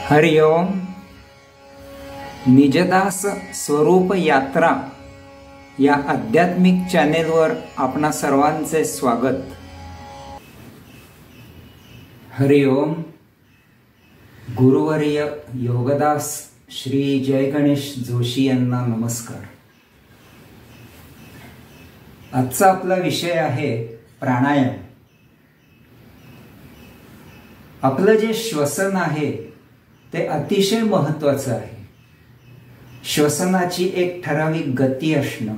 हरि ओम। निजदास स्वरूप यात्रा या आध्यात्मिक चॅनेलवर आपणा सर्वांचे स्वागत। हरि ओम। गुरुवर्य योगदास श्री जय गणेश जोशी यांना नमस्कार। आजचा आपला विषय आहे प्राणायाम। आपलं जे श्वसन आहे ते अतिशय महत्त्वाचं आहे। श्वसनाची एक ठराविक गती असणं,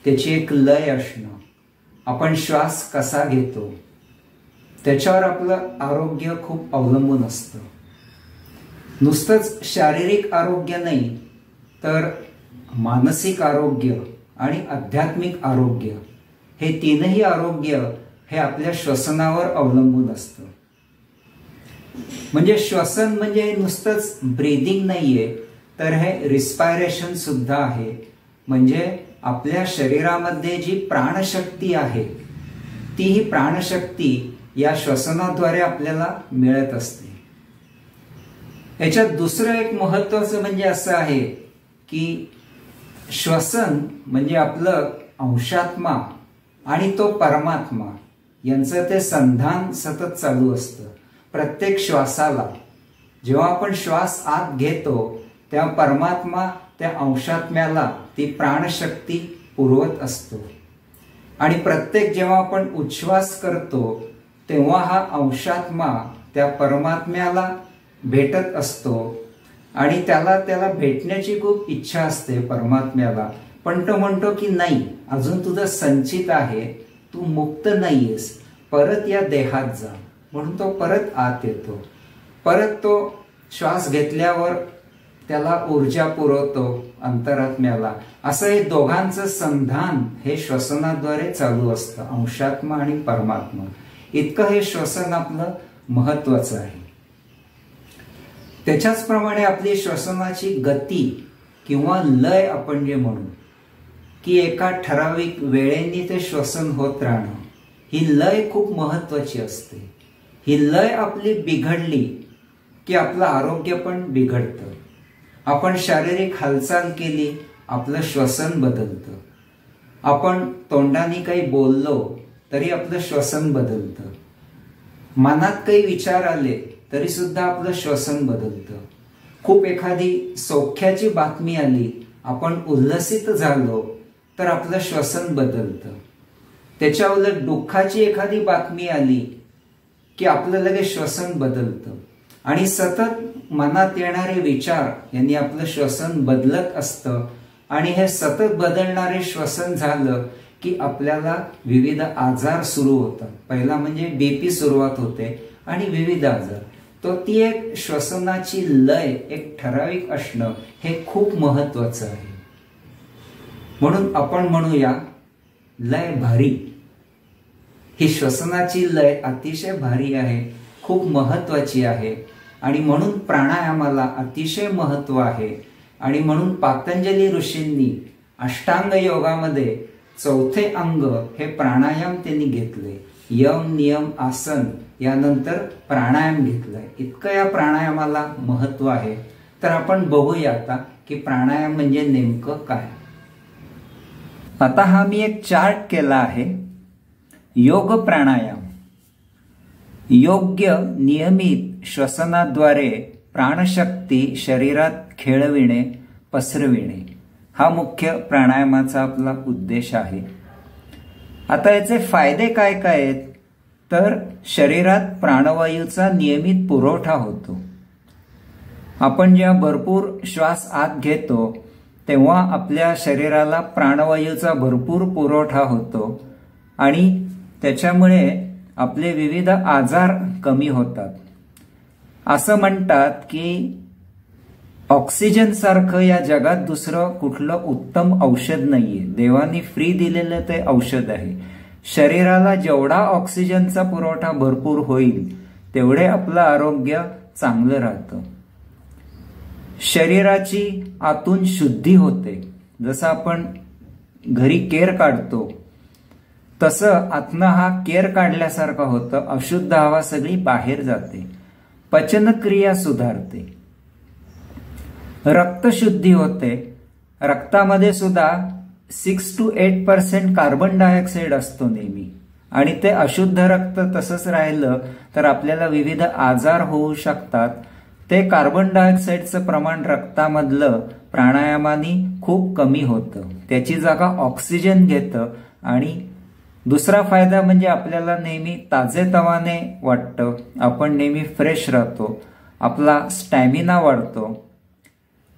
त्याची एक लय असणं, आपण श्वास कसा घेतो त्याच्यावर आपलं आरोग्य खूप अवलंबून असतं। नुसतंच शारीरिक आरोग्य नाही तर मानसिक आरोग्य आणि आध्यात्मिक आरोग्य हे तीनही आरोग्य हे आपल्या श्वसनावर अवलंबून असतं। म्हणजे श्वसन म्हणजे नुसतंच ब्रीदिंग नाहीये तर हे रिस्पायरेशन सुद्धा आहे। म्हणजे आपल्या शरीरामध्ये जी प्राणशक्ती आहे ती ही प्राणशक्ती या श्वसनाद्वारे आपल्याला मिळत असते। याच्यात दुसरं एक महत्त्वाचं म्हणजे असं आहे की श्वसन म्हणजे आपलं अंशात्मा आणि तो परमात्मा यांचं ते संधान सतत चालू असतं। प्रत्येक श्वासाला जेव्हा आपण श्वास आत घेतो तेव्हा परमात्मा त्या अंशात्म्याला ती प्राणशक्ती पुरवत असतो आणि प्रत्येक जेव्हा आपण उच्छ्वास करतो तेव्हा हा अंशात्मा त्या परमात्म्याला भेटत असतो आणि त्याला भेटण्याची खूप इच्छा असते परमात्म्याला, पण तो म्हणतो की नाही, अजून तुझं संचित आहे, तू मुक्त नाहीयेस, परत या देहात जा। म्हणून तो परत आत येतो। परत तो श्वास घेतल्यावर त्याला ऊर्जा पुरवतो अंतरात्म्याला। असं हे दोघांचं संधान हे श्वसनाद्वारे चालू असतं, अंशात्मा आणि परमात्मा। इतकं हे श्वसन आपलं महत्वाचं आहे। त्याच्याचप्रमाणे आपली श्वसनाची गती किंवा लय आपण जे म्हणू की एका ठराविक वेळेने ते श्वसन होत राहणं, ही लय खूप महत्वाची असते। ही लय आपली बिघडली की आपलं आरोग्य पण बिघडतं। आपण शारीरिक हालचाल केली, आपलं श्वसन बदलतं। आपण तोंडाने काही बोललो तरी आपलं श्वसन बदलतं। मनात काही विचार आले तरी सुद्धा आपलं श्वसन बदलतं। खूप एखादी सौख्याची बातमी आली, आपण उल्हसित झालो तर आपलं श्वसन बदलतं। त्याच्या उलट दुःखाची एखादी बातमी आली की आपलं लगेच श्वसन बदलतं आणि सतत मनात येणारे विचार यांनी आपलं श्वसन बदलत असतं आणि हे सतत बदलणारे श्वसन झालं की आपल्याला विविध आजार सुरू होतात। पहिला म्हणजे बीपी सुरुवात होते आणि विविध आजार। तो ती एक श्वसनाची लय एक ठराविक असणं हे खूप महत्वाचं आहे। म्हणून आपण म्हणूया लय भारी। ही श्वसनाची लय अतिशय भारी आहे, खूप महत्वाची आहे आणि म्हणून प्राणायामाला अतिशय महत्व आहे। आणि म्हणून पातंजली ऋषींनी अष्टांग योगामध्ये चौथे अंग हे प्राणायाम त्यांनी घेतले। यम नियम आसन यानंतर प्राणायाम घेतलाय। इतकं या प्राणायामाला महत्व आहे। तर आपण बघूया आता की प्राणायाम म्हणजे नेमकं काय। आता हा मी एक चार्ट केला आहे। योग प्राणायाम, योग्य नियमित श्वसनाद्वारे प्राणशक्ती शरीरात खेळविणे, पसरविणे हा मुख्य प्राणायामाचा आपला उद्देश आहे। आता याचे फायदे काय काय आहेत तर शरीरात प्राणवायूचा नियमित पुरवठा होतो। आपण जेव्हा भरपूर श्वास आत घेतो तेव्हा आपल्या शरीराला प्राणवायूचा भरपूर पुरवठा होतो आणि त्याच्यामुळे आपले विविध आजार कमी होतात। असं म्हणतात की ऑक्सिजन सारखं या जगात दुसरं कुठलं उत्तम औषध नाहीये। देवाने फ्री दिलेलं ते औषध आहे। शरीराला जेवढा ऑक्सिजनचा पुरवठा भरपूर होईल तेवढे आपलं आरोग्य चांगलं राहतं। शरीराची आतून शुद्धी होते। जसं आपण घरी केर काढतो तसं आतनं हा केर काढल्यासारखं होतं। अशुद्ध हवा सगळी बाहेर जाते, पचनक्रिया सुधारते। रक्तशुद्धी होते. रक्तामध्ये सुद्धा 6 to 8% कार्बन डायऑक्साईड असतो नेहमी, आणि ते अशुद्ध रक्त तसंच राहिलं तर आपल्याला विविध आजार होऊ शकतात. ते कार्बन डायऑक्साईडचं प्रमाण रक्तामधलं प्राणायामाने खूप कमी होतं, त्याची जागा ऑक्सिजन घेतं. आणि दुसरा फायदा म्हणजे आपल्याला नेहमी ताजेतवाने वाटतं, आपण नेहमी फ्रेश राहतो, आपला स्टॅमिना वाढतो,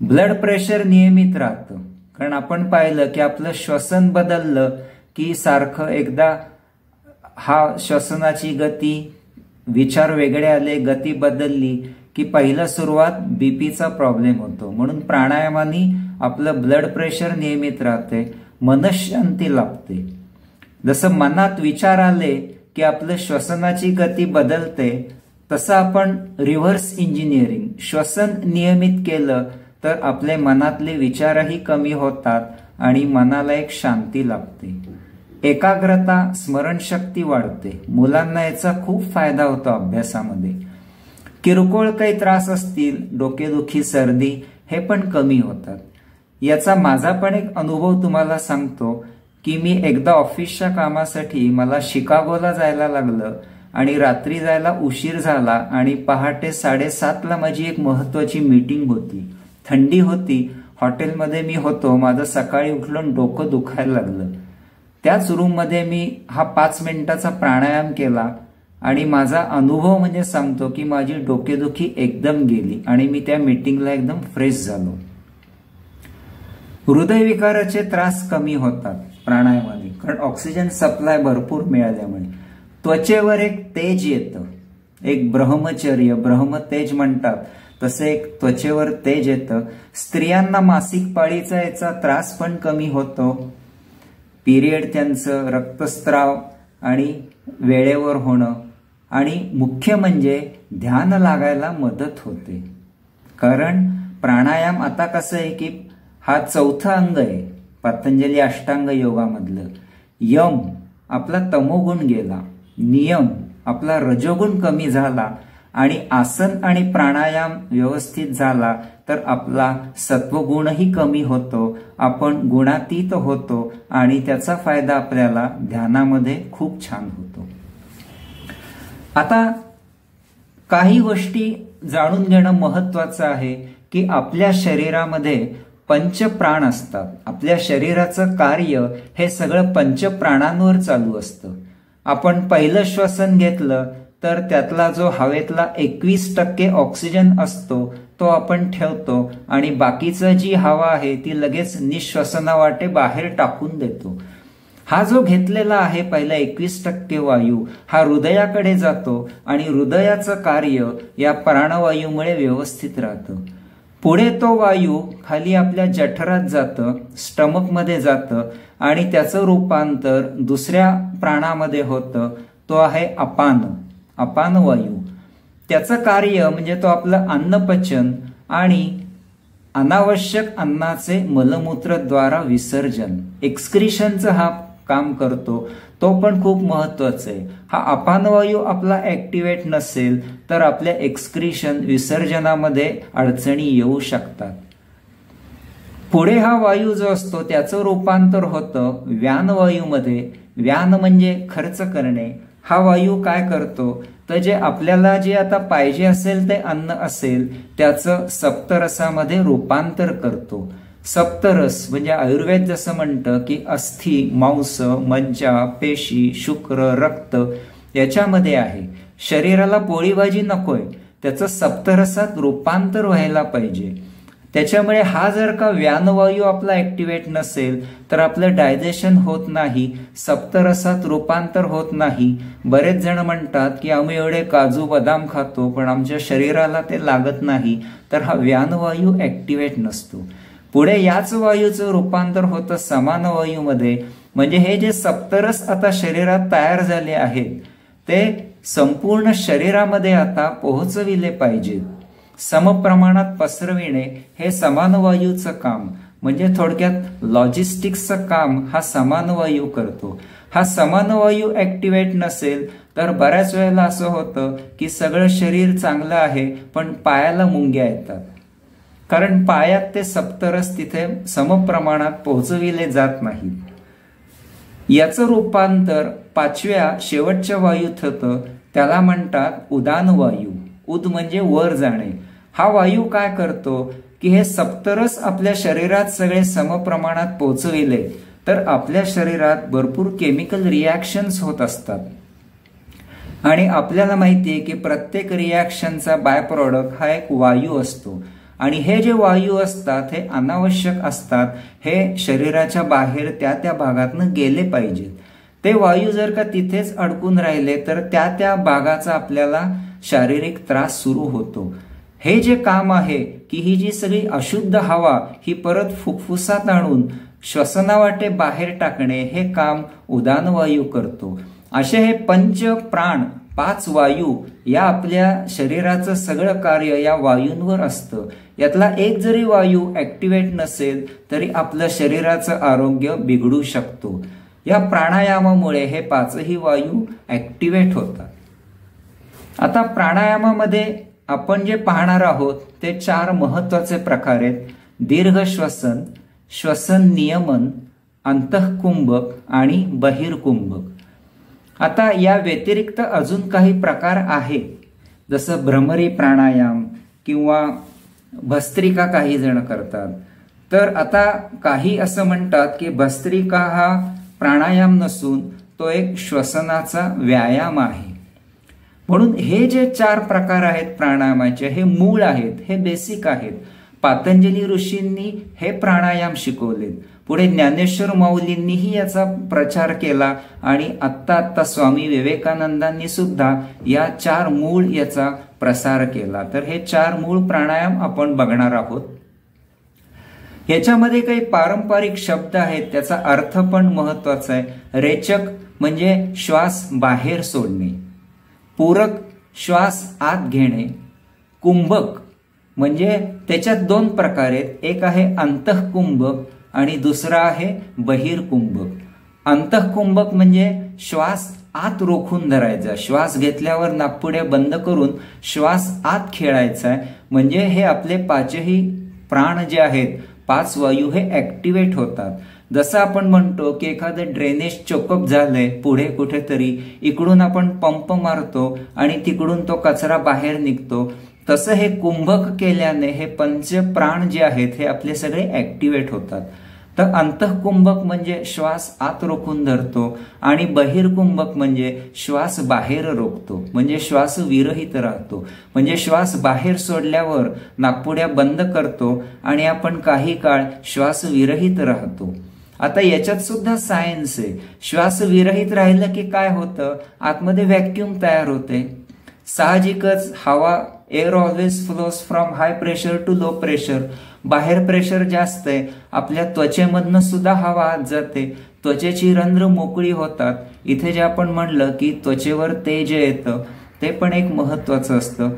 ब्लड प्रेशर नियमित राहतं. कारण आपण पाहिलं की आपलं श्वसन बदललं की सारखं एकदा हा श्वसनाची गती, विचार वेगळे आले, गती बदलली की पहिला सुरुवात बीपीचा प्रॉब्लेम होतो. म्हणून प्राणायामाने आपलं ब्लड प्रेशर नियमित राहते, मनःशांती लाभते. जसं मनात विचार आले की आपलं श्वसनाची गती बदलते, तसं आपण रिव्हर्स इंजिनिअरिंग श्वसन नियमित केलं तर आपले मनातले विचारही कमी होतात आणि मनाला एक शांती लाभते. एकाग्रता, स्मरणशक्ती वाढते. मुलांना याचा खूप फायदा होतो अभ्यासामध्ये. किरकोळ काही त्रास असतील, डोकेदुखी, सर्दी, हे पण कमी होतात. याचा माझा पण एक अनुभव तुम्हाला सांगतो की मी एकदा ऑफिसच्या कामासाठी मला शिकागोला जायला लागलं आणि रात्री जायला उशीर झाला आणि पहाटे 7:30ला माझी एक महत्वाची मीटिंग होती. थंडी होती, हॉटेलमध्ये मी होतो. माझं सकाळी उठलं डोकं दुखायला लागलं. त्याच रूममध्ये मी हा 5 मिनिटाचा प्राणायाम केला आणि माझा अनुभव म्हणजे सांगतो की माझी डोकेदुखी एकदम गेली आणि मी त्या मीटिंगला एकदम फ्रेश झालो. हृदयविकाराचे त्रास कमी होतात प्राणायामाने, कारण ऑक्सिजन सप्लाय भरपूर मिळाल्यामुळे. त्वचेवर एक तेज येतं, एक ब्रह्मचर्य, ब्रह्मतेज म्हणतात, तसे एक त्वचेवर तेज येतं. स्त्रियांना मासिक पाळीचा याचा त्रास पण कमी होतो. पिरियड, त्यांचं रक्तस्राव आणि वेळेवर होणं, आणि मुख्य म्हणजे ध्यान लागायला मदत होते. कारण प्राणायाम आता कसं आहे की हा चौथा अंग आहे पतंजली अष्टांग योगामधलं. यम, आपला तमोगुण गेला. नियम, आपला रजोगुण कमी झाला. आणि आसन आणि प्राणायाम व्यवस्थित झाला तर आपला सत्वगुणही कमी होतो, आपण गुणातीत होतो आणि त्याचा फायदा आपल्याला ध्यानामध्ये खूप छान होतो. आता काही गोष्टी जाणून घेणं महत्वाचं आहे की आपल्या शरीरामध्ये पंचप्राण असतात. आपल्या शरीराचं कार्य हे सगळं पंचप्राणांवर चालू असतं. आपण पहिलं श्वसन घेतलं तर त्यातला जो हवेतला 21% ऑक्सिजन असतो तो आपण ठेवतो आणि बाकीचं जी हवा आहे ती लगेच निश्वसनावाटे बाहेर टाकून देतो. हा जो घेतलेला आहे पहिला 21% वायू हा हृदयाकडे जातो आणि हृदयाचं कार्य या प्राणवायूमुळे व्यवस्थित राहतं. पुढे तो वायू खाली आपल्या जठरात जातं, स्टमकमध्ये जातं आणि त्याचं रूपांतर दुसऱ्या प्राणामध्ये होतं, तो आहे अपान, अपान वायू. त्याचं कार्य म्हणजे तो आपलं अन्नपचन आणि अनावश्यक अन्नाचे मलमूत्रद्वारा विसर्जन, एक्सक्रिशनचं हा काम करतो. तो पण खूप महत्वाचा आहे. हा अपान वायू आपला ऍक्टिव्हेट नसेल तर आपल्या एक्सक्रिशन, विसर्जनामध्ये अडचणी येऊ शकतात. पुढे हा वायू जो असतो त्याचं रूपांतर होतं व्यानवायूमध्ये. व्यान म्हणजे खर्च करणे. हा वायू काय करतो तर जे आपल्याला जे आता पाहिजे असेल ते अन्न असेल त्याचं सप्तरसामध्ये रूपांतर करतो. सप्तरस म्हणजे आयुर्वेद जसं म्हणतं की अस्थि, मांस, मज्जा, पेशी, शुक्र, रक्त याच्यामध्ये आहे. शरीराला पोळी भाजी नकोय, त्याचं सप्तरसात रूपांतर व्हायला पाहिजे. त्याच्यामुळे हा जर का व्यानवायू आपला ऍक्टिव्हेट नसेल तर आपलं डायजेशन होत नाही, सप्तरसात रूपांतर होत नाही. बरेच जण म्हणतात की आम्ही एवढे काजू बदाम खातो पण आमच्या शरीराला ते लागत नाही, तर हा व्यानवायू ऍक्टिव्हेट नसतो. पुढे याच वायूचं रूपांतर होतं समान वायूमध्ये. म्हणजे हे जे सप्तरस आता शरीरात तयार झाले आहेत ते संपूर्ण शरीरामध्ये आता पोहोचविले पाहिजेत. समप्रमाणात पसरविणे हे समान वायूचं काम, म्हणजे थोडक्यात लॉजिस्टिक्सचं काम हा समान वायू करतो. हा समान वायू ऍक्टिव्हेट नसेल तर बऱ्याच वेळेला असं होतं की सगळं शरीर चांगलं आहे पण पायाला मुंग्या येतात. कारण पायात ते सप्तरस तिथे समप्रमाणात पोहोचविले जात नाहीत। याचं रूपांतर 5व्या शेवटच्या वायूत होतं, त्याला म्हणतात उदान वायू। उद म्हणजे वर जाणे। हा वायू काय करतो की हे सप्तरस आपल्या शरीरात सगळे समप्रमाणात पोहोचविले तर आपल्या शरीरात भरपूर केमिकल रिॲक्शन्स होत असतात आणि आपल्याला माहिती आहे की प्रत्येक रिॲक्शनचा बाय प्रॉडक्ट हा एक वायू असतो आणि हे जे वायू असतात हे अनावश्यक असतात, हे शरीराच्या बाहेर त्या त्या भागातनं गेले पाहिजेत। ते वायू जर का तिथेच अडकून राहिले तर त्या त्या भागाचा आपल्याला शारीरिक त्रास सुरू होतो। हे जे काम आहे की ही जी सगळी अशुद्ध हवा ही परत फुफ्फुसात आणून श्वसनावाटे बाहेर टाकणे, हे काम उदान वायू करतो। असे हे पंच प्राण 5 वायू या आपल्या शरीराचं सगळं कार्य या वायूंवर असतं। यातला एक जरी वायू ऍक्टिव्हेट नसेल तरी आपलं शरीराचं आरोग्य बिघडू शकतो। या प्राणायामामुळे हे 5ही वायू ऍक्टिव्हेट होतात। आता प्राणायामामध्ये आपण जे पाहणार आहोत ते 4 महत्वाचे प्रकार आहेत: दीर्घ श्वसन, श्वसन नियमन, अंतःकुंभक आणि बहिर्कुंभक। आता या व्यतिरिक्त अजून काही प्रकार आहेत, जसं भ्रमरी प्राणायाम किंवा भस्त्रिका काही जण करतात। तर आता काही असं म्हणतात की भस्त्रिका हा प्राणायाम नसून तो एक श्वसनाचा व्यायाम आहे। म्हणून हे जे 4 प्रकार आहेत प्राणायामाचे हे मूळ आहेत, हे बेसिक आहेत। पातंजली ऋषींनी हे प्राणायाम शिकवलेत, पुढे ज्ञानेश्वर माऊलींनीही याचा प्रचार केला आणि आत्ता स्वामी विवेकानंदांनी सुद्धा या 4 मूळ याचा प्रसार केला। तर हे 4 मूळ प्राणायाम आपण बघणार आहोत। याच्यामध्ये काही पारंपरिक शब्द आहेत, त्याचा अर्थ पण महत्वाचा आहे। रेचक म्हणजे श्वास बाहेर सोडणे, पूरक श्वास आत घेणे, कुंभक म्हणजे त्याच्यात 2 प्रकार आहेत, एक आहे अंतःकुंभक आणि दुसरा आहे बहिर्कुंभक। अंतःकुंभक म्हणजे श्वास आत रोखून धरायचा, श्वास घेतल्यावर नाकपुड्या बंद करून श्वास आत खेळायचा आहे, म्हणजे हे आपले 5ही प्राण जे आहेत 5 वायू हे ऍक्टिव्हेट होतात। जसं आपण म्हणतो की एखादं ड्रेनेज चोकअप झालंय पुढे कुठेतरी, इकडून आपण पंप मारतो आणि तिकडून तो कचरा बाहेर निघतो, तसं हे कुंभक केल्याने हे 5 प्राण जे आहेत हे आपले सगळे ऍक्टिव्हेट होतात। तर अंतःकुंभक म्हणजे श्वास आत रोखून धरतो आणि बहिर्कुंभक म्हणजे श्वास बाहेर रोखतो, म्हणजे श्वास विरहित राहतो, म्हणजे श्वास बाहेर सोडल्यावर नाकपुड्या बंद करतो आणि आपण काही काळ श्वास विरहित राहतो। आता याच्यात सुद्धा सायन्स आहे। श्वास विरहित राहिलं की काय होतं, आतमध्ये व्हॅक्यूम तयार होते। साहजिकच हवा, air always flows from high pressure to low pressure. बाहेर प्रेशर जास्त आहे, आपल्या त्वचेमधनं सुद्धा हवा आत जाते, त्वचेची रंध्र मोकळी होतात। इथे जे आपण म्हणलं की त्वचेवर तेज येतं ते पण एक महत्वाचं असतं।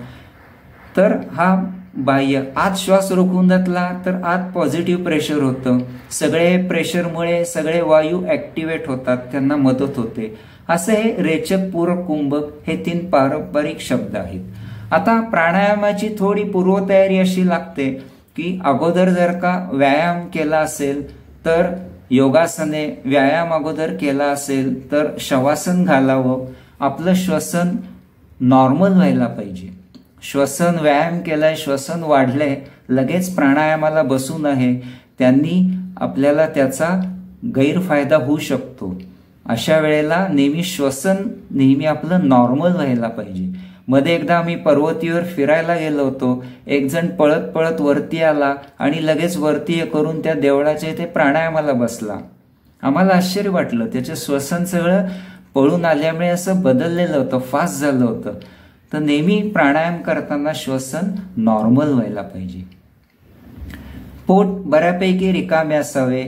तर हा बाह्य आत श्वास रोखून धरला तर आत पॉझिटिव्ह प्रेशर होतं, सगळे प्रेशरमुळे सगळे वायू ऍक्टिव्हेट होतात, त्यांना मदत होते। असं हे रेचक, पूरक, कुंभक हे 3 पारंपरिक शब्द आहेत। आता प्राणायामाची थोडी पूर्वतयारी अशी लागते की अगोदर जर का व्यायाम केला असेल तर योगासने, व्यायाम अगोदर केला असेल तर शवासन घालावं, आपलं श्वसन नॉर्मल व्हायला पाहिजे। श्वसन व्यायाम केलाय, श्वसन वाढलंय, लगेच प्राणायामाला बसू नये, त्यांनी आपल्याला त्याचा गैरफायदा होऊ शकतो। अशा वेळेला नेहमी श्वसन नेहमी आपलं नॉर्मल व्हायला पाहिजे। मध्ये एकदा आम्ही पर्वतीवर फिरायला गेलो होतो, एक जण पळत पळत वरती आला आणि लगेच वरती करून त्या देवळाच्या इथे प्राणायामाला बसला। आम्हाला आश्चर्य वाटलं, त्याचे श्वसन सगळं पळून आल्यामुळे असं बदललेलं होतं, फास्ट झालं होतं। तर नेहमी प्राणायाम करताना श्वसन नॉर्मल व्हायला पाहिजे। पोट बऱ्यापैकी रिकामे असावे,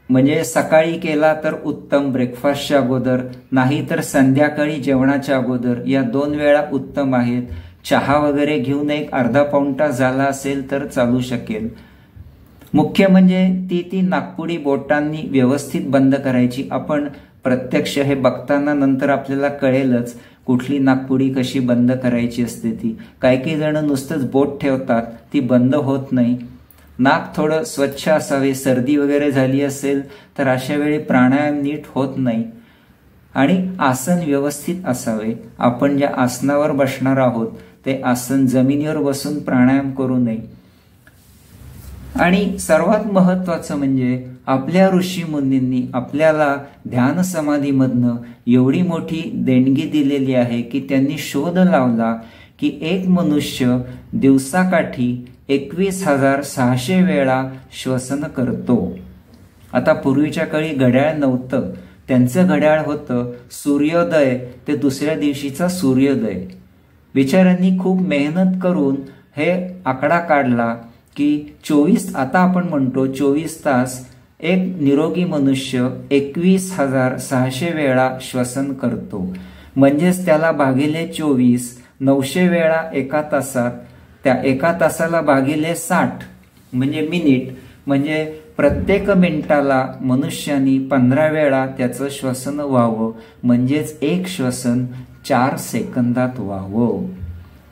म्हणजे सकाळी केला तर उत्तम ब्रेकफास्टच्या अगोदर, नाही तर संध्याकाळी जेवणाच्या अगोदर, या 2 वेळा उत्तम आहेत। चहा वगैरे घेऊन एक अर्धा पाऊण तास झाला असेल तर चालू शकेल। मुख्य म्हणजे ती नाकपुडी बोटांनी व्यवस्थित बंद करायची। आपण प्रत्यक्ष हे बघताना नंतर आपल्याला कळेलच, कुठली नाकपुडी कशी बंद करायची असते ती. काही जण नुसतंच बोट ठेवतात, ती बंद होत नाही. नाक थोडं स्वच्छ असावे, सर्दी वगैरे झाली असेल तर अशा वेळी प्राणायाम नीट होत नाही. आणि आसन व्यवस्थित असावे. आपण ज्या आसनावर बसणार आहोत ते आसन जमिनीवर बसून प्राणायाम करू नये. आणि सर्वात महत्वाचं म्हणजे आपल्या ऋषी मुनींनी आपल्याला ध्यान समाधीमधनं एवढी मोठी देणगी दिलेली आहे की त्यांनी शोध लावला की एक मनुष्य दिवसाकाठी 21,600 वेळा श्वसन करतो. आता पूर्वीच्या काळी घड्याळ नव्हतं, त्यांचं घड्याळ होतं सूर्योदय ते दुसऱ्या दिवशीचा सूर्योदय. बिचाऱ्यांनी खूप मेहनत करून हे आकडा काढला की 24, आता आपण म्हणतो 24 तास एक निरोगी मनुष्य 21,600 वेळा श्वसन करतो. म्हणजेच त्याला भागिले 24, 900 वेळा एका तासात, त्या एका तासाला भागिले 60 म्हणजे मिनिट, म्हणजे प्रत्येक मिनिटाला मनुष्यानी 15 वेळा त्याचं श्वसन व्हावं. म्हणजेच एक श्वसन 4 सेकंदात व्हावं.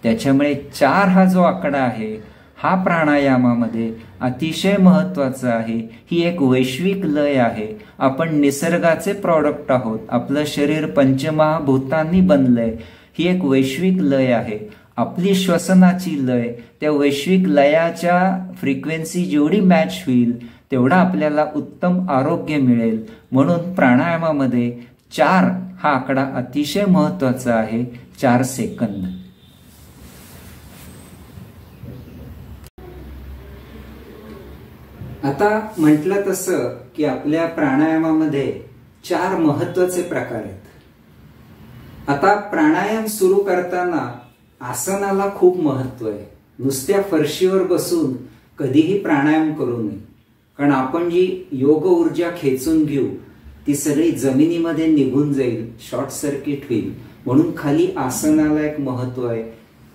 त्याच्यामुळे 4 हा जो आकडा आहे हा प्राणायामामध्ये अतिशय महत्वाचा आहे. ही एक वैश्विक लय आहे. आपण निसर्गाचे प्रॉडक्ट आहोत. आपलं शरीर पंचमहाभूतांनी बनलंय. ही एक वैश्विक लय आहे. आपली श्वसनाची लय त्या वैश्विक लयाच्या फ्रिक्वेन्सी जेवढी मॅच होईल तेवढा आपल्याला उत्तम आरोग्य मिळेल. म्हणून प्राणायामामध्ये 4 हा आकडा अतिशय महत्वाचा आहे. 4 सेकंद. आता म्हटलं तसं की आपल्या प्राणायामामध्ये 4 महत्वाचे प्रकार आहेत. आता प्राणायाम सुरू करताना आसनाला खूप महत्व आहे. नुसत्या फरशीवर बसून कधीही प्राणायाम करू नये. कारण आपण जी योग ऊर्जा खेचून घेऊ ती सगळी जमिनीमध्ये निघून जाईल, शॉर्ट सर्किट होईल. म्हणून खाली आसनाला एक महत्व आहे.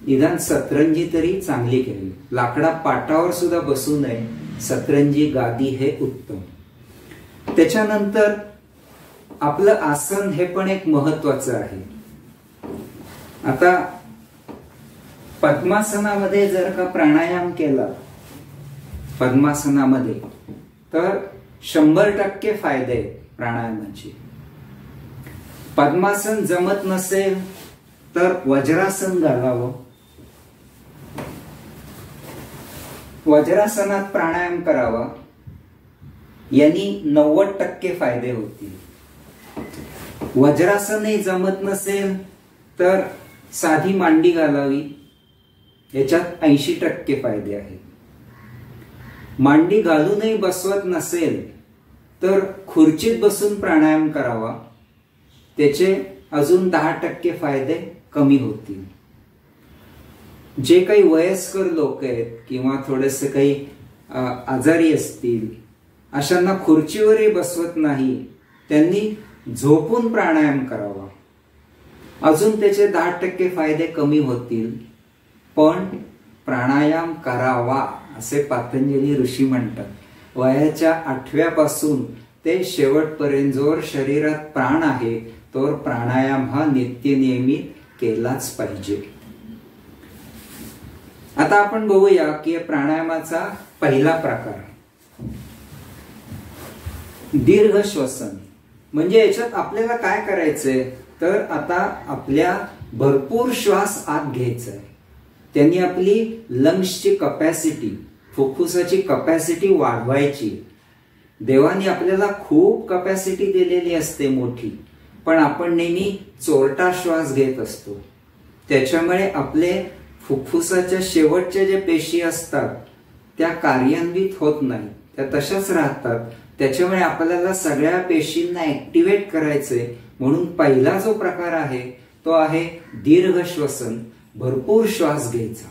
निदान सतरंजी तरी चांगली घ्यावी. लाकडा पाटावर सुद्धा बसू नये. सतरंजी गादी हे उत्तम. त्याच्यानंतर आपलं आसन हे पण एक महत्वाचं आहे. आता पद्मासनामध्ये जर का प्राणायाम केला पद्मासनामध्ये तर 100% फायदे आहेत प्राणायामाचे. पद्मासन जमत नसेल तर वज्रासन घालावं. वज्रासनात प्राणायाम करावा. यांनी 90% फायदे होतील. वज्रासनही जमत नसेल तर साधी मांडी घालावी. याच्यात 80% फायदे आहेत. मांडी घालूनही बसवत नसेल तर खुर्चीत बसून प्राणायाम करावा. त्याचे अजून 10% फायदे कमी होतील. जे काही वयस्कर लोक आहेत किंवा थोडेसे काही आजारी असतील अशांना खुर्चीवरही बसवत नाही, त्यांनी झोपून प्राणायाम करावा. अजून त्याचे 10% फायदे कमी होतील. पण प्राणायाम करावा असे पातंजली ऋषी म्हणतात. वयाच्या 8व्यापासून ते शेवटपर्यंत जोर शरीरात प्राण आहे तोवर प्राणायाम हा नित्यनियमित केलाच पाहिजे. आता आपण बघूया की प्राणायामाचा पहिला प्रकार दीर्घ श्वसन. म्हणजे याच्यात आपल्याला काय करायचंय तर आता आपल्या भरपूर श्वास आत घ्यायचा आहे. त्यांनी आपली लंग्सची कपॅसिटी, फुफ्फुसाची कपॅसिटी वाढवायची. देवाने आपल्याला खूप कपॅसिटी दिलेली असते मोठी, पण आपण नेहमी चोरटा श्वास घेत असतो. त्याच्यामुळे आपले फुफ्फुसाच्या शेवटच्या जे पेशी असतात त्या कार्यान्वित होत नाही, त्या तशाच राहतात. त्याच्यामुळे आपल्याला सगळ्या पेशींना ऍक्टिव्हेट करायचंय. म्हणून पहिला जो प्रकार आहे तो आहे दीर्घ श्वसन. भरपूर श्वास घ्यायचा.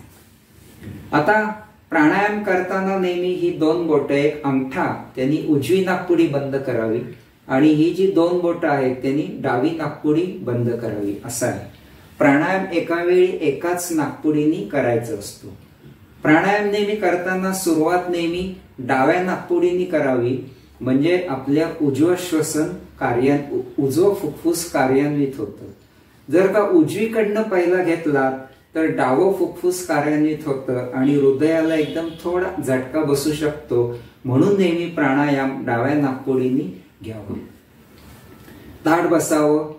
आता प्राणायाम करताना नेहमी ही 2 बोटं, एक अंगठा त्यांनी उजवी नाकपुडी बंद करावी आणि ही जी 2 बोटं आहेत त्यांनी डावी नाकपुडी बंद करावी असं आहे. प्राणायाम एका वेळी एकाच नाकपुडीने करायचा असतो. प्राणायाम नेहमी करताना सुरुवात नेहमी डाव्या नाकपुडीने करावी. म्हणजे आपल्या उजवं श्वसन उजवं फुफ्फुस कार्यान्वित होतं. जर का उजवीकडनं पहिला घेतला तर डावं फुफ्फुस कार्यान्वित होतं आणि हृदयाला एकदम थोडा झटका बसू शकतो. म्हणून नेहमी प्राणायाम डाव्या नाकपुडीने घ्यावा. ताठ बसावं.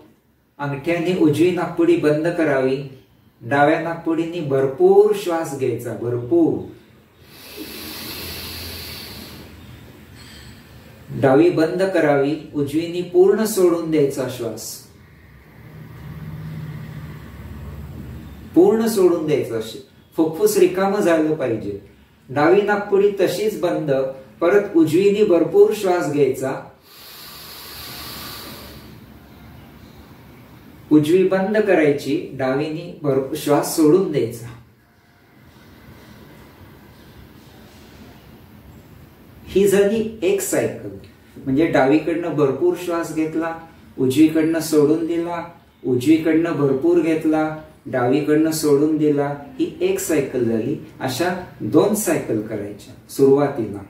अंगठ्याने उजवी नाकपुडी बंद करावी. डाव्या नाकपुडीने भरपूर श्वास घ्यायचा. भरपूर. डावी बंद करावी. उजवीने पूर्ण सोडून द्यायचा श्वास. पूर्ण सोडून द्यायचं. फुफ्फुस रिकामं झालं पाहिजे. डावी नाकपुडी तशीच बंद. परत उजवीने भरपूर श्वास घ्यायचा. उजवी बंद करायची. डावीने भरपूर श्वास सोडून द्यायचा. ही झाली एक सायकल. म्हणजे डावीकडनं भरपूर श्वास घेतला, उजवीकडनं सोडून दिला, उजवीकडनं भरपूर घेतला, डावीकडनं सोडून दिला. ही एक सायकल झाली. अशा 2 सायकल करायच्या सुरुवातीला.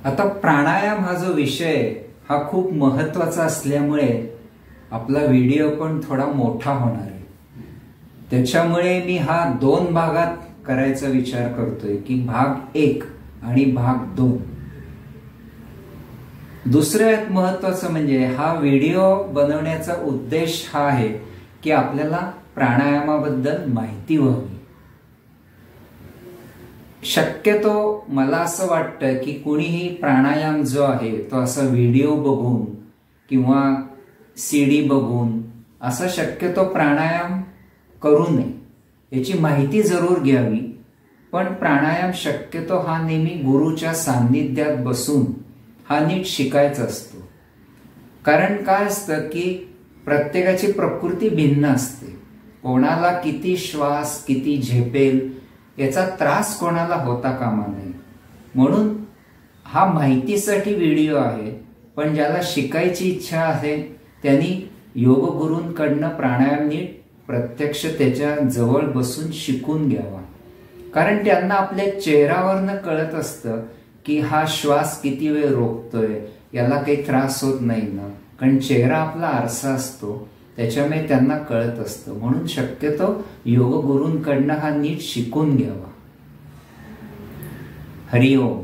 आता प्राणायाम हा जो विषय हा खूप महत्वाचा असल्यामुळे आपला व्हिडिओ पण थोडा मोठा होणार आहे. त्याच्यामुळे मी हा 2 भागात करायचा विचार करतोय की भाग 1 आणि भाग 2. दुसऱ्यात महत्वाचं म्हणजे हा व्हिडिओ बनवण्याचा उद्देश हा आहे की आपल्याला प्राणायामाबद्दल माहिती व्हावी. शक्यतो मला असं वाटतं की कुणीही प्राणायाम जो आहे तो असा व्हिडिओ बघून किंवा CD बघून असा शक्यतो प्राणायाम करू नये. याची माहिती जरूर घ्यावी. पण प्राणायाम शक्यतो हा नेहमी गुरुच्या सान्निध्यात बसून हा नीट शिकायचा असतो. कारण काय असतं की प्रत्येकाची प्रकृती भिन्न असते. कोणाला किती श्वास किती झेपेल याचा त्रास कोणाला होता कामा नये. म्हणून हा माहितीसाठी व्हिडिओ आहे. पण ज्याला शिकायची इच्छा आहे त्यांनी योगगुरूंकडनं प्राणायाम नीट प्रत्यक्ष त्याच्या जवळ बसून शिकून घ्यावा. कारण त्यांना आपल्या चेहऱ्यावरनं कळत असतं की हा श्वास किती वेळ रोखतोय, याला काही त्रास होत नाही ना. कारण चेहरा आपला आरसा असतो, त्याच्यामुळे त्यांना कळत असतं. म्हणून शक्यतो योगगुरूंकडनं हा नीट शिकून घ्यावा. हरिओम.